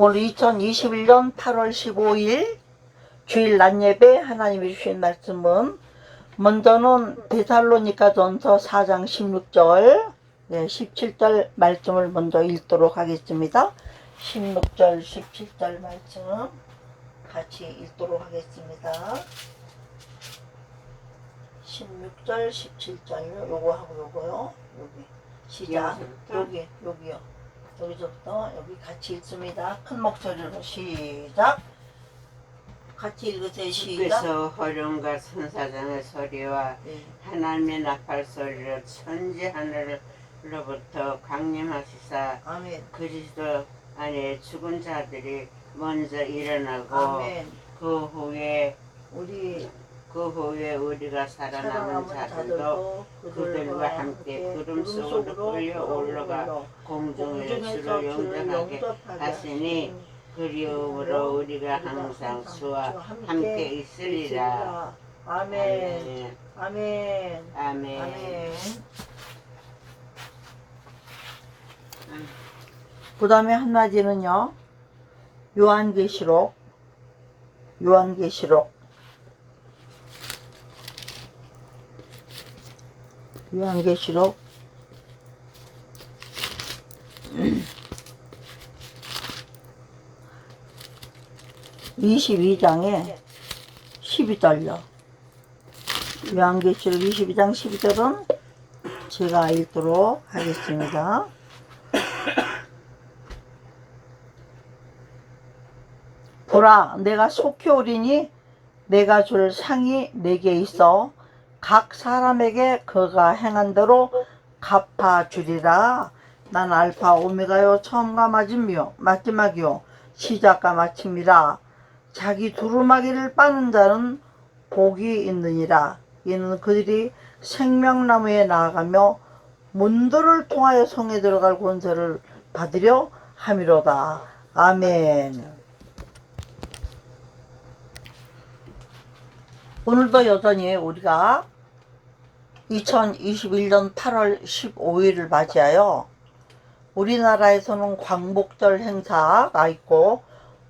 오늘 2021년 8월 15일 주일 낮예배 하나님이 주신 말씀은 먼저는 데살로니가전서 4장 16절 17절 말씀을 먼저 읽도록 하겠습니다. 16절 17절 말씀 같이 읽도록 하겠습니다. 16절 17절 요거하고 요거요. 여기 시작. 여기요. 여기서부터 여기 같이 읽습니다. 큰 목소리로 시작. 같이 읽으세요. 시작. 주께서 허령과 선사장의 소리와 하나님의 나팔 소리로 천지 하늘로부터 강림하시사 아멘. 그리스도 안에 죽은 자들이 먼저 일어나고 아멘. 그 후에 우리 우리가 살아남은 자들도 그들과 함께 구름 속으로 끌려 올라가 공중에 주를 영접하게 하시니 그리움으로 우리가 항상 주와 함께 있으리라. 아멘. 아멘. 아멘. 아멘. 그 다음에 한마디는요. 요한계시록 22장에 12절요. 요한계시록 22장 12절은 제가 읽도록 하겠습니다. 보라, 내가 속히 오리니 내가 줄 상이 내게 있어 각 사람에게 그가 행한 대로 갚아주리라. 난 알파 오메가요, 처음과 마지막이요 시작과 마침이라. 자기 두루마기를 빠는 자는 복이 있느니라. 이는 그들이 생명나무에 나아가며 문들을 통하여 성에 들어갈 권세를 받으려 함이로다. 아멘. 오늘도 여전히 우리가 2021년 8월 15일을 맞이하여 우리나라에서는 광복절 행사가 있고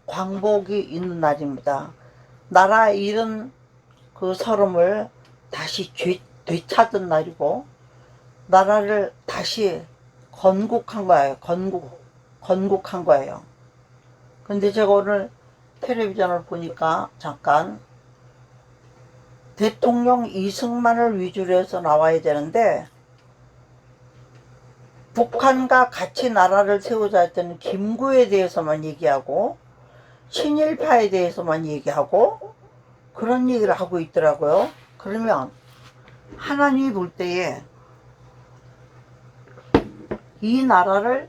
광복이 있는 날입니다. 나라 잃은 그 서름을 다시 되찾은 날이고 나라를 다시 건국한 거예요. 건국한 거예요. 근데 제가 오늘 텔레비전을 보니까 잠깐 대통령 이승만을 위주로 해서 나와야 되는데 북한과 같이 나라를 세우자 했던 김구에 대해서만 얘기하고 친일파에 대해서만 얘기하고 그런 얘기를 하고 있더라고요. 그러면 하나님이 볼 때에 이 나라를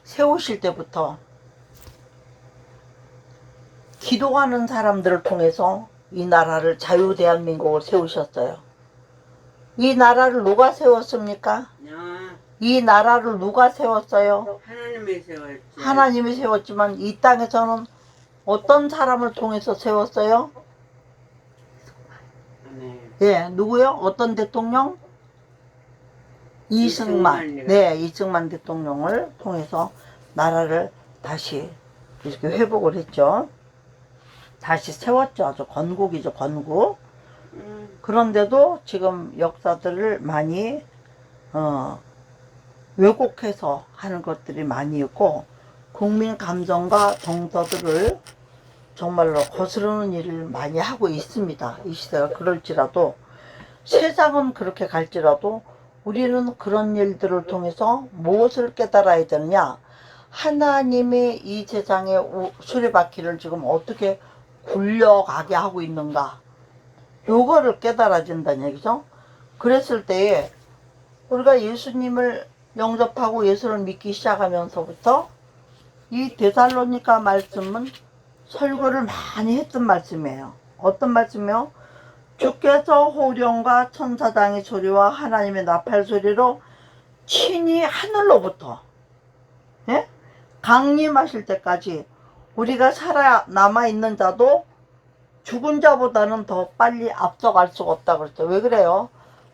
세우실 때부터 기도하는 사람들을 통해서 이 나라를 자유대한민국을 세우셨어요. 이 나라를 누가 세웠습니까? 이 나라를 누가 세웠어요? 하나님이 세웠지. 하나님이 세웠지만 이 땅에서는 어떤 사람을 통해서 세웠어요? 예, 누구요? 어떤 대통령? 이승만. 네, 이승만 대통령을 통해서 나라를 다시 이렇게 회복을 했죠. 다시 세웠죠. 아주 건국이죠, 건국. 그런데도 지금 역사들을 많이 왜곡해서 하는 것들이 많이 있고 국민 감정과 정서들을 정말로 거스르는 일을 많이 하고 있습니다. 이 시대가 그럴지라도 세상은 그렇게 갈지라도 우리는 그런 일들을 통해서 무엇을 깨달아야 되느냐. 하나님이 이 세상의 수레바퀴를 지금 어떻게 굴려가게 하고 있는가, 요거를 깨달아야 된다는 얘기죠. 그랬을 때에 우리가 예수님을 영접하고 예수를 믿기 시작하면서부터 이 데살로니가 말씀은 설교를 많이 했던 말씀이에요. 어떤 말씀이요? 주께서 호령과 천사장의 소리와 하나님의 나팔 소리로 친히 하늘로부터 강림하실 때까지 우리가 남아있는 자도 죽은 자보다는 더 빨리 앞서갈 수가 없다 그랬죠. 왜 그래요?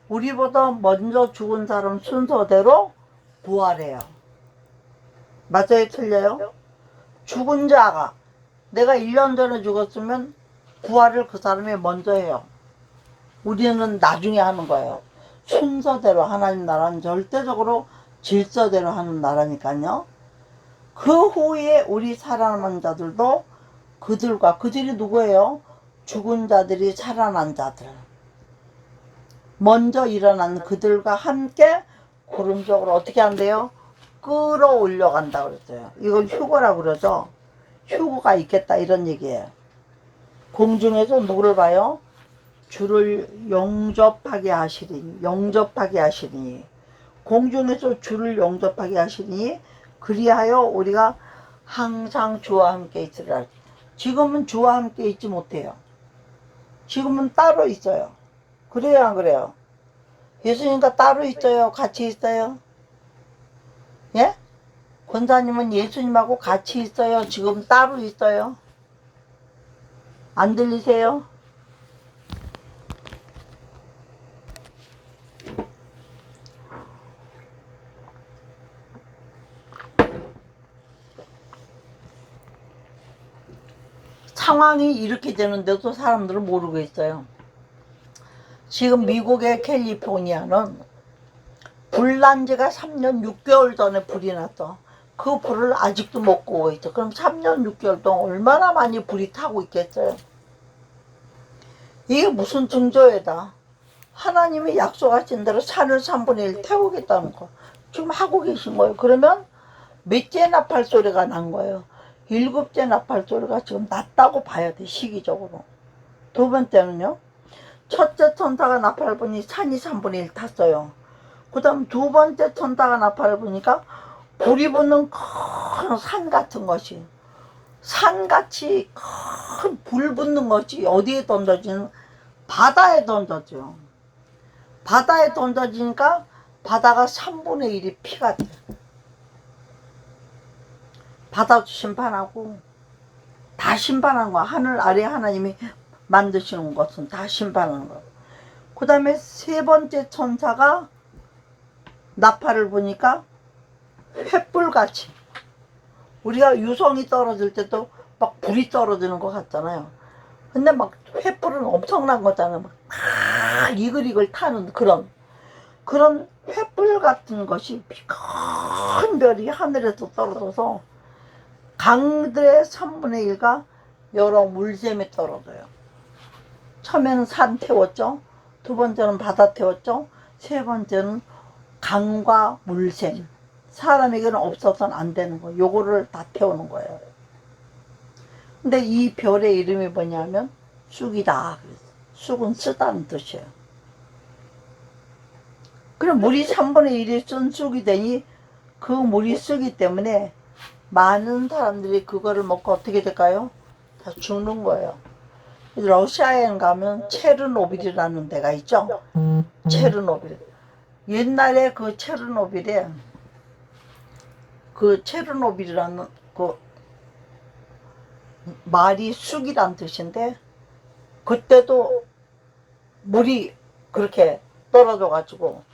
우리보다 먼저 죽은 사람 순서대로 부활해요. 맞아요? 틀려요? 죽은 자가 내가 1년 전에 죽었으면 부활을 그 사람이 먼저 해요. 우리는 나중에 하는 거예요. 순서대로. 하나님 나라는 절대적으로 질서대로 하는 나라니까요. 그 후에 우리 살아남은 자들도 그들이 누구예요? 죽은 자들이 살아난 자들. 먼저 일어난 그들과 함께 구름적으로 어떻게 한대요? 끌어올려 간다 그랬어요. 이걸 휴거라고 그러죠. 휴거가 있겠다 이런 얘기예요. 공중에서 누구를 봐요? 주를 영접하게 하시리니, 영접하게 하시리니, 공중에서 주를 영접하게 하시니 그리하여 우리가 항상 주와 함께 있으리라. 지금은 주와 함께 있지 못해요. 지금은 따로 있어요. 그래요, 안 그래요? 예수님과 따로 있어요? 같이 있어요? 예? 권사님은 예수님하고 같이 있어요? 지금 따로 있어요? 안 들리세요? 상황이 이렇게 되는데도 사람들은 모르고 있어요. 지금 미국의 캘리포니아는 불난 지가 3년 6개월 전에 불이 났어. 그 불을 아직도 못 끄고 있어. 그럼 3년 6개월 동안 얼마나 많이 불이 타고 있겠어요? 이게 무슨 징조에다 하나님이 약속하신 대로 산을 3분의 1 태우겠다는 거 지금 하고 계신 거예요. 그러면 몇째 나팔 소리가 난 거예요? 7째 나팔 소리가 지금 났다고 봐야 돼, 시기적으로. 두 번째는요, 첫째 천사가 나팔을 부니 산이 3분의 1 탔어요. 그 다음 두 번째 천사가 나팔을 부니까 불이 붙는 큰 산 같은 것이, 산같이 큰 불 붙는 것이 어디에 던져지는? 바다에 던져져. 바다에 던져지니까 바다가 3분의 1이 피가 돼. 바다도 심판하고 다 심판하는 거야. 하늘 아래 하나님이 만드시는 것은 다 심판하는 거야. 그 다음에 세 번째 천사가 나팔을 부니까 횃불같이, 우리가 유성이 떨어질 때도 막 불이 떨어지는 것 같잖아요. 근데 막 횃불은 엄청난 거잖아요. 막 이글이글 타는 그런 횃불 같은 것이 큰 별이 하늘에서 떨어져서 강들의 3분의 1가 여러 물샘에 떨어져요. 처음에는 산 태웠죠. 두 번째는 바다 태웠죠. 세 번째는 강과 물샘. 사람에게는 없어서는 안 되는 거. 요거를 다 태우는 거예요. 근데 이 별의 이름이 뭐냐면 쑥이다. 쑥은 쓰다는 뜻이에요. 그럼 물이 3분의 1이 쓴 쑥이 되니 그 물이 쓰기 때문에 많은 사람들이 그거를 먹고 어떻게 될까요? 다 죽는 거예요. 러시아에 가면 체르노빌이라는 데가 있죠. 체르노빌. 옛날에 그 체르노빌에 그 체르노빌이라는 그 말이 쑥이란 뜻인데 그때도 물이 그렇게 떨어져 가지고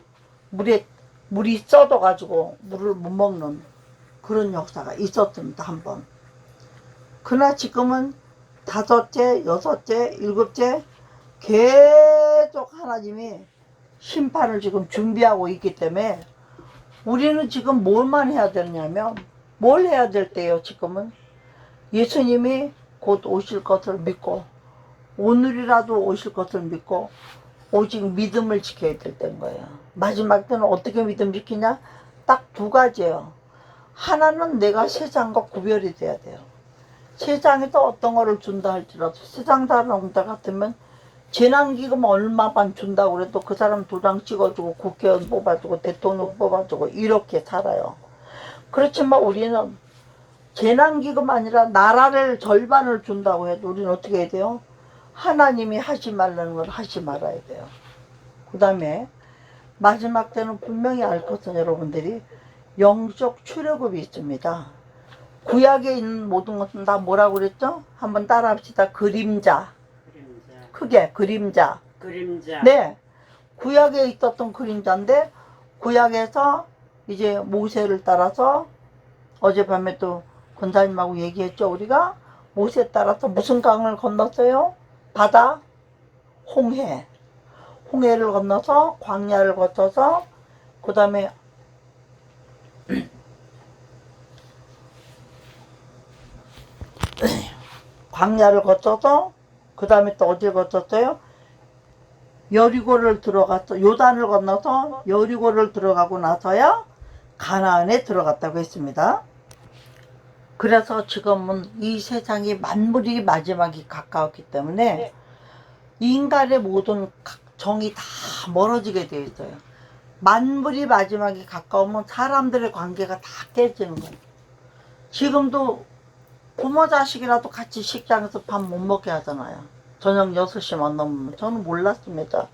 물이 썩어 가지고 물을 못 먹는 그런 역사가 있었습니다. 한번. 그러나 지금은 5째, 6째, 7째 계속 하나님이 심판을 지금 준비하고 있기 때문에 우리는 지금 뭘만 해야 되냐면, 뭘 해야 될 때요? 지금은 예수님이 곧 오실 것을 믿고 오늘이라도 오실 것을 믿고 오직 믿음을 지켜야 될 때인 거예요. 마지막 때는 어떻게 믿음 지키냐? 딱 두 가지예요. 하나는 내가 세상과 구별이 돼야 돼요. 세상에서 어떤 거를 준다 할지라도 세상 사람들 같으면 재난기금 얼마만 준다고 그래도 그 사람 2장 찍어주고 국회의원 뽑아주고 대통령 뽑아주고 이렇게 살아요. 그렇지만 우리는 재난기금 아니라 나라를 절반을 준다고 해도 우리는 어떻게 해야 돼요? 하나님이 하지 말라는 걸 하지 말아야 돼요. 그 다음에 마지막 때는 분명히 알 것은 여러분들이 영적 출애굽이 있습니다. 구약에 있는 모든 것은 다 뭐라고 그랬죠? 한번 따라 합시다. 그림자. 크게 그림자. 네. 구약에 있었던 그림자인데 구약에서 이제 모세를 따라서 어젯밤에 또 권사님하고 얘기했죠. 우리가 모세에 따라서 무슨 강을 건넜어요? 바다, 홍해. 홍해를 건너서 광야를 거쳐서 그 다음에 광야를 거쳐서 그 다음에 또 어디를 거쳤어요? 여리고를 들어갔어. 요단을 건너서 여리고를 들어가고 나서야 가나안에 들어갔다고 했습니다. 그래서 지금은 이 세상이 만물이 마지막이 가까웠기 때문에 인간의 모든 정이 다 멀어지게 되어 있어요. 만물이 마지막이 가까우면 사람들의 관계가 다 깨지는 거예요. 지금도 부모 자식이라도 같이 식당에서 밥 못 먹게 하잖아요. 저녁 6시만 넘으면. 저는 몰랐습니다.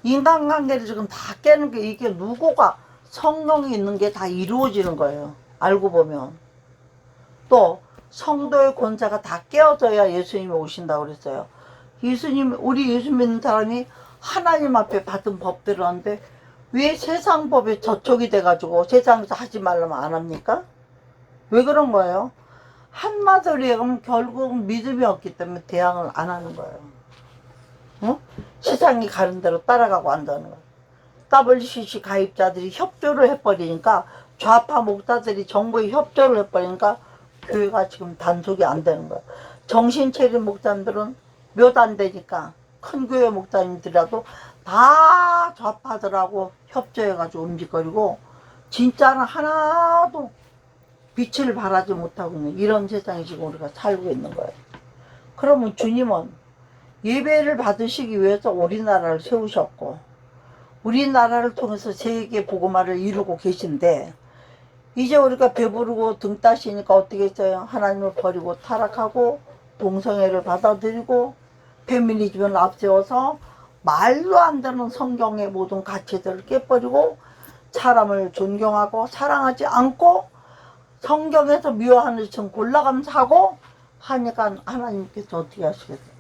인간관계를 지금 다 깨는 게 이게 누구가 성령이 있는 게 다 이루어지는 거예요. 알고 보면. 또 성도의 권세가 다 깨어져야 예수님이 오신다고 그랬어요. 우리 예수 믿는 사람이 하나님 앞에 받은 법대로 하는데 왜 세상 법에 저촉이 돼가지고 세상에서 하지 말라면 안 합니까? 왜 그런 거예요? 한마디로 얘기하면 결국은 믿음이 없기 때문에 대항을 안 하는 거예요. 어? 세상이 가는 대로 따라가고 한다는 거예요. WCC 가입자들이 협조를 해버리니까 좌파 목사들이 정부에 협조를 해버리니까 교회가 지금 단속이 안 되는 거예요. 정신차린 목사님들은 몇 안 되니까 큰 교회 목사님들이라도 다 좌파들하고 협조해가지고 움직거리고 진짜는 하나도 빛을 발하지 못하고 있는 이런 세상에 지금 우리가 살고 있는 거예요. 그러면 주님은 예배를 받으시기 위해서 우리나라를 세우셨고 우리나라를 통해서 세계 복음화를 이루고 계신데 이제 우리가 배부르고 등 따시니까 어떻게 했어요? 하나님을 버리고 타락하고 동성애를 받아들이고 페미니즘을 앞세워서 말도 안 되는 성경의 모든 가치들을 깨버리고 사람을 존경하고 사랑하지 않고 성경에서 미워하는 것처럼 골라가면서 하고 하니까 하나님께서 어떻게 하시겠어요?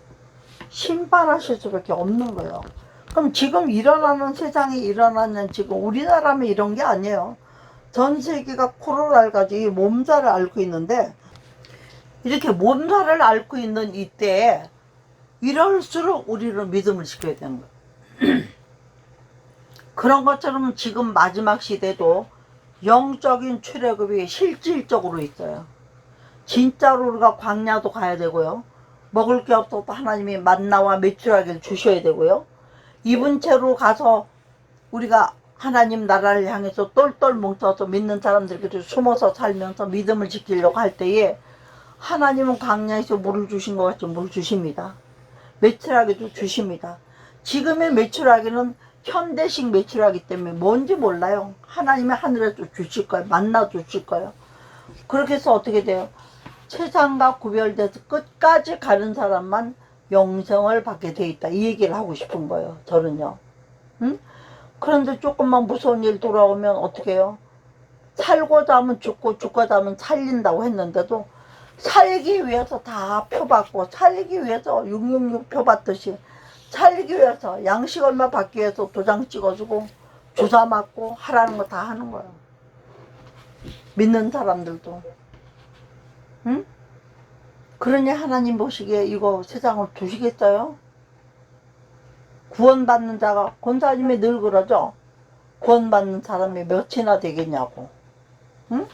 심판하실 수밖에 없는 거예요. 그럼 지금 일어나는 세상에 일어나는 지금 우리나라면 이런 게 아니에요. 전 세계가 코로나를 가지고 몸살을 앓고 있는데 이렇게 몸살을 앓고 있는 이때에 이럴수록 우리는 믿음을 지켜야 되는 거예요. 그런 것처럼 지금 마지막 시대도 영적인 출애굽이 실질적으로 있어요. 진짜로 우리가 광야도 가야 되고요. 먹을 게 없어도 하나님이 만나와 메추라기를 주셔야 되고요. 입은 채로 가서 우리가 하나님 나라를 향해서 똘똘 뭉쳐서 믿는 사람들끼리 숨어서 살면서 믿음을 지키려고 할 때에 하나님은 광야에서 물을 주신 것 같이 물을 주십니다. 메추라기도 주십니다. 지금의 메추라기는 현대식 메추라기 때문에 뭔지 몰라요. 하나님이 하늘에도 주실 거예요. 만나 주실 거예요. 그렇게 해서 어떻게 돼요? 세상과 구별돼서 끝까지 가는 사람만 영생을 받게 돼 있다. 이 얘기를 하고 싶은 거예요. 저는요. 응? 그런데 조금만 무서운 일 돌아오면 어떻게 해요? 살고자 하면 죽고 죽고자 하면 살린다고 했는데도 살기 위해서 다 표받고 살기 위해서 666 표받듯이 살기 위해서 양식 얼마 받기 위해서 도장 찍어주고 주사 맞고 하라는 거 다 하는 거예요. 믿는 사람들도. 응? 그러니 하나님 보시기에 이거 세상을 두시겠어요? 구원받는 자가, 권사님이 늘 그러죠? 구원받는 사람이 몇이나 되겠냐고. 응?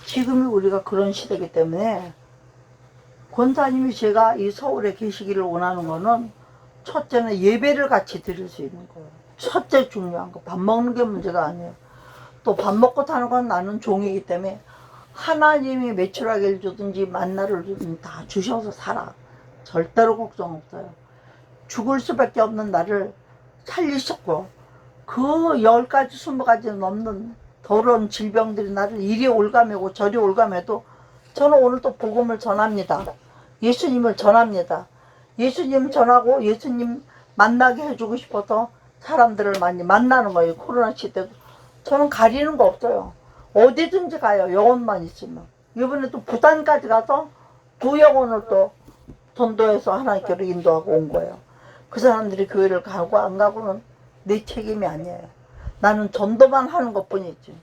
지금이 우리가 그런 시대이기 때문에 권사님이 제가 이 서울에 계시기를 원하는 거는 첫째는 예배를 같이 드릴 수 있는 거예요. 첫째 중요한 거. 밥 먹는 게 문제가 아니에요. 또 밥 먹고 사는 건 나는 종이기 때문에 하나님이 메추라기를 주든지 만나를 주든지 다 주셔서 살아. 절대로 걱정 없어요. 죽을 수밖에 없는 나를 살리셨고 그 10가지 20가지 넘는 더러운 질병들이 나를 이리 올가매고 저리 올가매도 저는 오늘 또 복음을 전합니다. 예수님을 전합니다. 예수님 전하고 예수님 만나게 해주고 싶어서 사람들을 많이 만나는 거예요. 코로나 시대도. 저는 가리는 거 없어요. 어디든지 가요. 영혼만 있으면. 이번에 또 부산까지 가서 2영혼을 또 전도해서 하나님께로 인도하고 온 거예요. 그 사람들이 교회를 가고 안 가고는 내 책임이 아니에요. 나는 전도만 하는 것 뿐이지.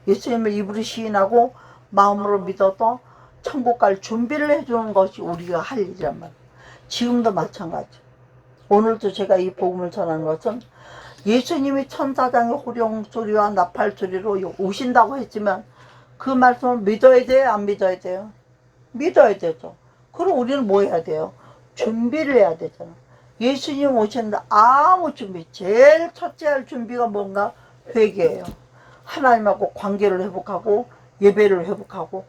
예수님을 입으로 시인하고 마음으로 믿어도 천국 갈 준비를 해주는 것이 우리가 할 일이란 말이에요. 지금도 마찬가지. 오늘도 제가 이 복음을 전하는 것은 예수님이 천사장의 호령소리와 나팔소리로 오신다고 했지만 그 말씀을 믿어야 돼요? 안 믿어야 돼요? 믿어야 되죠. 그럼 우리는 뭐 해야 돼요? 준비를 해야 되잖아. 예수님 오시는데 아무 준비, 제일 첫째 할 준비가 뭔가? 회개예요. 하나님하고 관계를 회복하고 예배를 회복하고,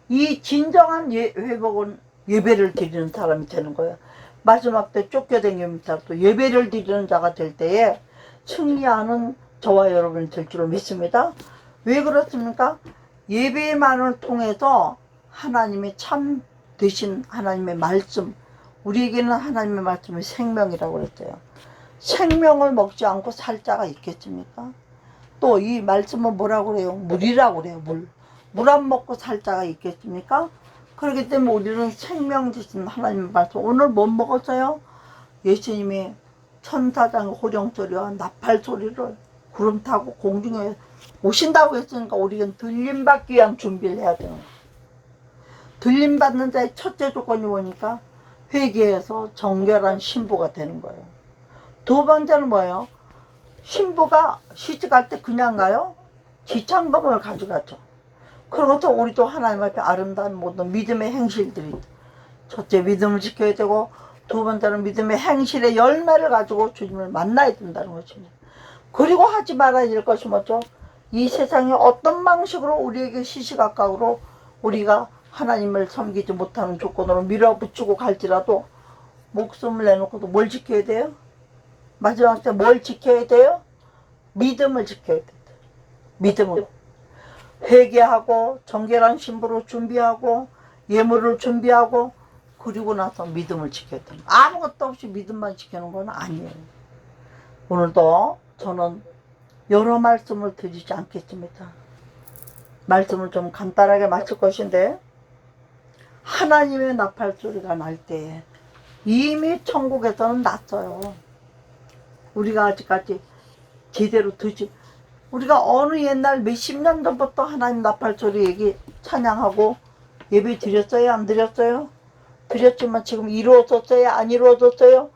이 진정한 회복은 예배를 드리는 사람이 되는 거예요. 마지막 때 쫓겨다니면서 또 예배를 드리는 자가 될 때에 승리하는 저와 여러분이 될 줄로 믿습니다. 왜 그렇습니까? 예배만을 통해서 하나님의 참 되신 하나님의 말씀, 우리에게는 하나님의 말씀이 생명이라고 그랬어요. 생명을 먹지 않고 살 자가 있겠습니까? 또 이 말씀은 뭐라고 그래요? 물이라고 그래요. 물 안 먹고 살 자가 있겠습니까? 그렇기 때문에 우리는 생명 되신 하나님의 말씀, 오늘 못 먹었어요? 예수님이 천사장 호령소리와 나팔소리를 구름 타고 공중에 오신다고 했으니까 우리는 들림받기 위한 준비를 해야 되는 거예요. 들림받는 자의 첫째 조건이 뭐니까? 회개해서 정결한 신부가 되는 거예요. 두 번째는 뭐예요? 신부가 시집갈 때 그냥 가요? 지창금을 가져가죠. 그러고서 우리도 하나님 앞에 아름다운 모든 믿음의 행실들이, 첫째 믿음을 지켜야 되고, 두 번째는 믿음의 행실의 열매를 가지고 주님을 만나야 된다는 것입니다. 그리고 하지 말아야 될 것이 뭐죠? 이 세상에 어떤 방식으로 우리에게 시시각각으로 우리가 하나님을 섬기지 못하는 조건으로 밀어붙이고 갈지라도 목숨을 내놓고도 뭘 지켜야 돼요? 마지막 때 뭘 지켜야 돼요? 믿음을 지켜야 돼요. 믿음으로. 회개하고 정결한 신부로 준비하고 예물을 준비하고 그리고 나서 믿음을 지켜야 돼요. 아무것도 없이 믿음만 지키는 건 아니에요. 오늘도 저는 여러 말씀을 드리지 않겠습니다. 말씀을 좀 간단하게 마칠 것인데, 하나님의 나팔소리가 날 때 이미 천국에서는 났어요. 우리가 아직까지 제대로 듣지, 우리가 어느 옛날 몇십 년 전부터 하나님 나팔소리 얘기 찬양하고 예배 드렸어요? 안 드렸어요? 드렸지만 지금 이루어졌어요? 안 이루어졌어요?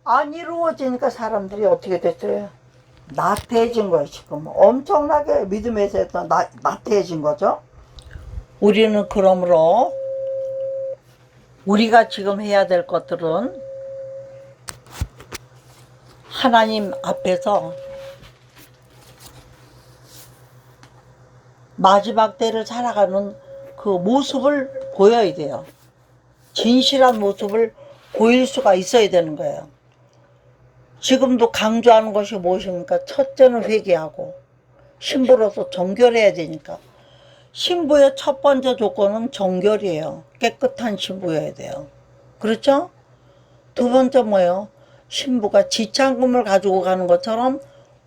안 이루어지니까 사람들이 어떻게 됐어요? 나태해진 거예요. 지금 엄청나게 믿음에서 나태해진 거죠. 우리는 그러므로 우리가 지금 해야 될 것들은 하나님 앞에서 마지막 때를 살아가는 그 모습을 보여야 돼요. 진실한 모습을 보일 수가 있어야 되는 거예요. 지금도 강조하는 것이 무엇입니까? 첫째는 회개하고 신부로서 정결해야 되니까. 신부의 첫 번째 조건은 정결이에요. 깨끗한 신부여야 돼요. 그렇죠? 두 번째 뭐예요? 신부가 지창금을 가지고 가는 것처럼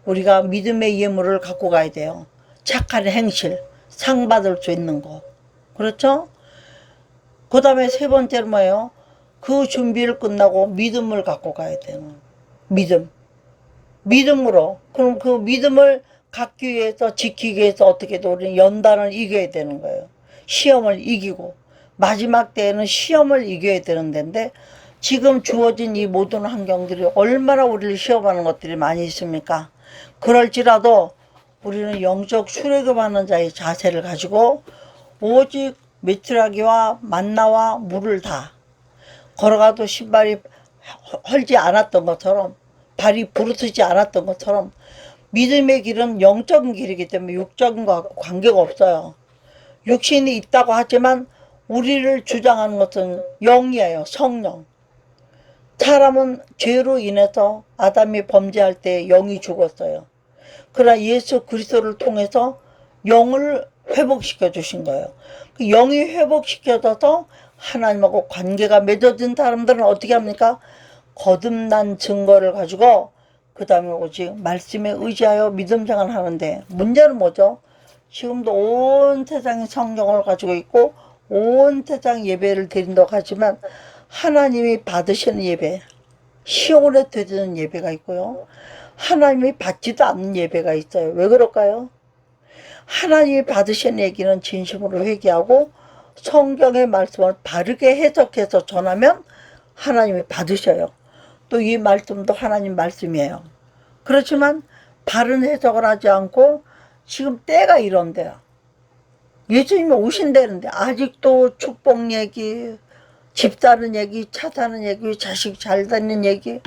우리가 믿음의 예물을 갖고 가야 돼요. 착한 행실, 상 받을 수 있는 거. 그렇죠? 그 다음에 세 번째는 뭐예요? 그 준비를 끝나고 믿음을 갖고 가야 되는 믿음. 믿음으로. 그럼 그 믿음을 갖기 위해서, 지키기 위해서 어떻게 해도 우리는 연단을 이겨야 되는 거예요. 시험을 이기고. 마지막 때에는 시험을 이겨야 되는 데인데, 지금 주어진 이 모든 환경들이 얼마나 우리를 시험하는 것들이 많이 있습니까? 그럴지라도 우리는 영적 수레교하는 자의 자세를 가지고 오직 메추라기와 만나와 물을 다 걸어가도 신발이 헐지 않았던 것처럼, 발이 부르트지 않았던 것처럼, 믿음의 길은 영적인 길이기 때문에 육적인 것과 관계가 없어요. 육신이 있다고 하지만 우리를 주장하는 것은 영이에요. 성령. 사람은 죄로 인해서 아담이 범죄할 때 영이 죽었어요. 그러나 예수 그리스도를 통해서 영을 회복시켜 주신 거예요. 그 영이 회복시켜져서 하나님하고 관계가 맺어진 사람들은 어떻게 합니까? 거듭난 증거를 가지고 그 다음에 오직 말씀에 의지하여 믿음 생활을 하는데, 문제는 뭐죠? 지금도 온 세상이 성령을 가지고 있고 온 세상 예배를 드린다고 하지만 하나님이 받으시는 예배, 시온에 드리는 예배가 있고요. 하나님이 받지도 않는 예배가 있어요. 왜 그럴까요? 하나님이 받으신 얘기는 진심으로 회개하고 성경의 말씀을 바르게 해석해서 전하면 하나님이 받으셔요. 또 이 말씀도 하나님 말씀이에요. 그렇지만 바른 해석을 하지 않고 지금 때가 이런데요. 예수님이 오신다는데 아직도 축복 얘기, 집 사는 얘기, 차 사는 얘기, 자식 잘 다니는 얘기,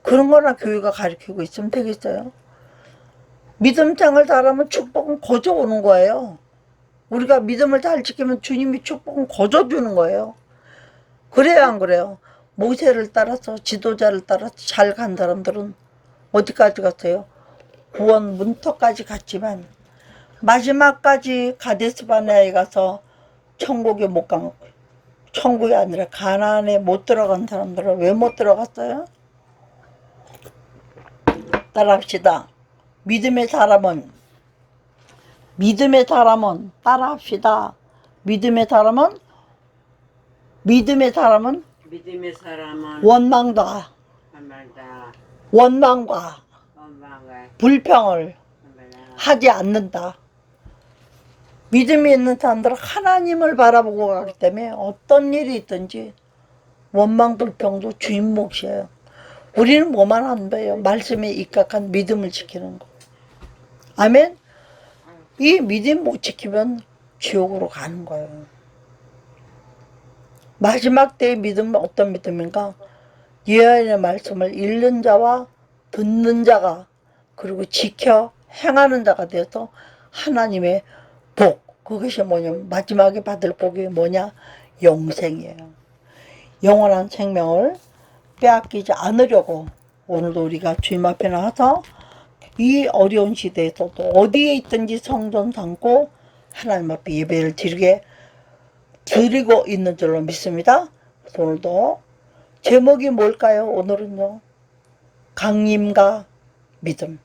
그런 거나 교회가 가르치고 있으면 되겠어요? 믿음장을 잘하면 축복은 거저 오는 거예요. 우리가 믿음을 잘 지키면 주님이 축복은 거저 주는 거예요. 그래요, 안 그래요? 모세를 따라서, 지도자를 따라서 잘 간 사람들은 어디까지 갔어요? 구원 문턱까지 갔지만 마지막까지 가데스바네아에 가서 천국에 못 간, 천국이 아니라 가나안에 못 들어간 사람들은 왜 못 들어갔어요? 따라합시다. 믿음의 사람은 따라합시다. 믿음의 사람은 믿음의 사람은 원망과 원망을 불평을 하지 않는다. 믿음이 있는 사람들은 하나님을 바라보고 가기 때문에 어떤 일이 있든지 원망 불평도 주인 몫이에요. 우리는 뭐만 하는 거예요? 말씀에 입각한 믿음을 지키는 거. 아멘. 이 믿음 못 지키면 지옥으로 가는 거예요. 마지막 때의 믿음은 어떤 믿음인가? 예언의 말씀을 읽는 자와 듣는 자가 그리고 지켜 행하는 자가 되어서 하나님의 복, 그것이 뭐냐면 마지막에 받을 복이 뭐냐? 영생이에요. 영원한 생명을 빼앗기지 않으려고 오늘도 우리가 주님 앞에 나와서 이 어려운 시대에서도 어디에 있든지 성전 삼고 하나님 앞에 예배를 드리고 있는 줄로 믿습니다. 오늘도 제목이 뭘까요? 오늘은요, 강림과 믿음,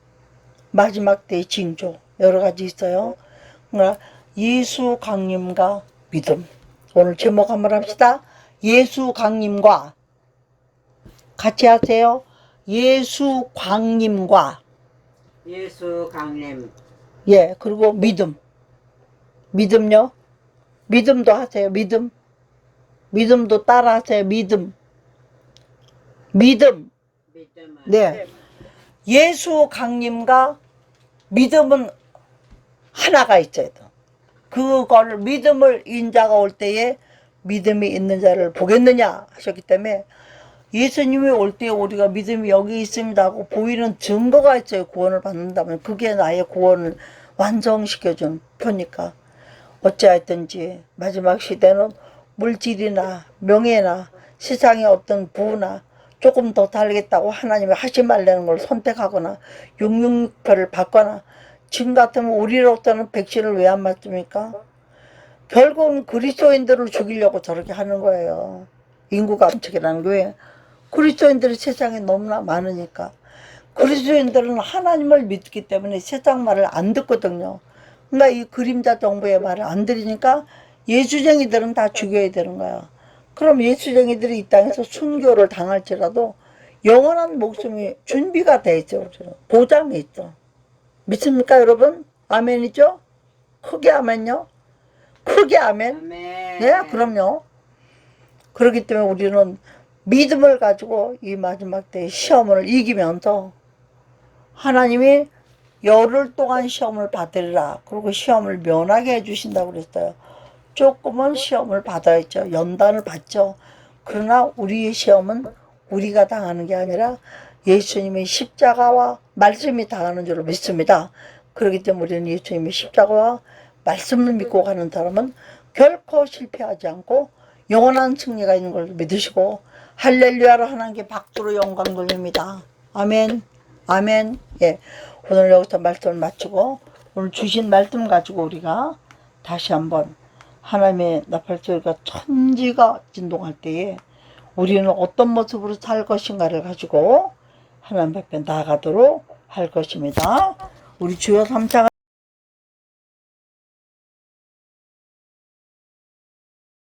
마지막 때의 징조, 여러 가지 있어요. 그러니까 예수 강림과 믿음. 오늘 제목 한번 합시다. 예수 강림과, 같이 하세요. 예수 강림과, 예수 강림, 예, 그리고 믿음. 믿음요? 믿음도 하세요. 믿음도 따라 하세요. 믿음. 믿음은 네. 예수 강림과 믿음은 하나가 있어야 돼. 그걸 믿음을 인자가 올 때에 믿음이 있는 자를 보겠느냐 하셨기 때문에 예수님이 올 때 우리가 믿음이 여기 있습니다 하고 보이는 증거가 있어요. 구원을 받는다면 그게 나의 구원을 완성시켜준 표니까 어찌하였든지 마지막 시대는 물질이나 명예나 세상의 어떤 부나 조금 더 살겠다고 하나님이 하지 말라는 걸 선택하거나 666표를 받거나 지금 같으면 우리로부터는 백신을 왜 안 맞습니까? 결국은 그리스도인들을 죽이려고 저렇게 하는 거예요. 인구 감축이라는 게 그리스도인들이 세상에 너무나 많으니까. 그리스도인들은 하나님을 믿기 때문에 세상 말을 안 듣거든요. 그러니까 이 그림자 정부의 말을 안 들으니까 예수쟁이들은 다 죽여야 되는 거야. 그럼 예수쟁이들이 이 땅에서 순교를 당할지라도 영원한 목숨이 준비가 돼 있죠. 보장이 있죠. 믿습니까 여러분? 아멘이죠? 크게 아멘요? 크게 아멘? 아멘. 네, 그럼요. 그렇기 때문에 우리는 믿음을 가지고 이 마지막 때의 시험을 이기면서 하나님이 열흘 동안 시험을 받으리라. 그리고 시험을 면하게 해주신다고 그랬어요. 조금은 시험을 받아야죠. 연단을 받죠. 그러나 우리의 시험은 우리가 당하는 게 아니라 예수님의 십자가와 말씀이 당하는 줄로 믿습니다. 그렇기 때문에 우리는 예수님의 십자가와 말씀을 믿고 가는 사람은 결코 실패하지 않고 영원한 승리가 있는 걸 믿으시고 할렐루야로 하나님께 박수로 영광 돌립니다. 아멘. 아멘. 예. 오늘 여기서 말씀을 마치고 오늘 주신 말씀 가지고 우리가 다시 한번 하나님의 나팔소리가 천지가 진동할 때에 우리는 어떤 모습으로 살 것인가를 가지고 하나님 앞에 나아가도록 할 것입니다. 우리 주여 3차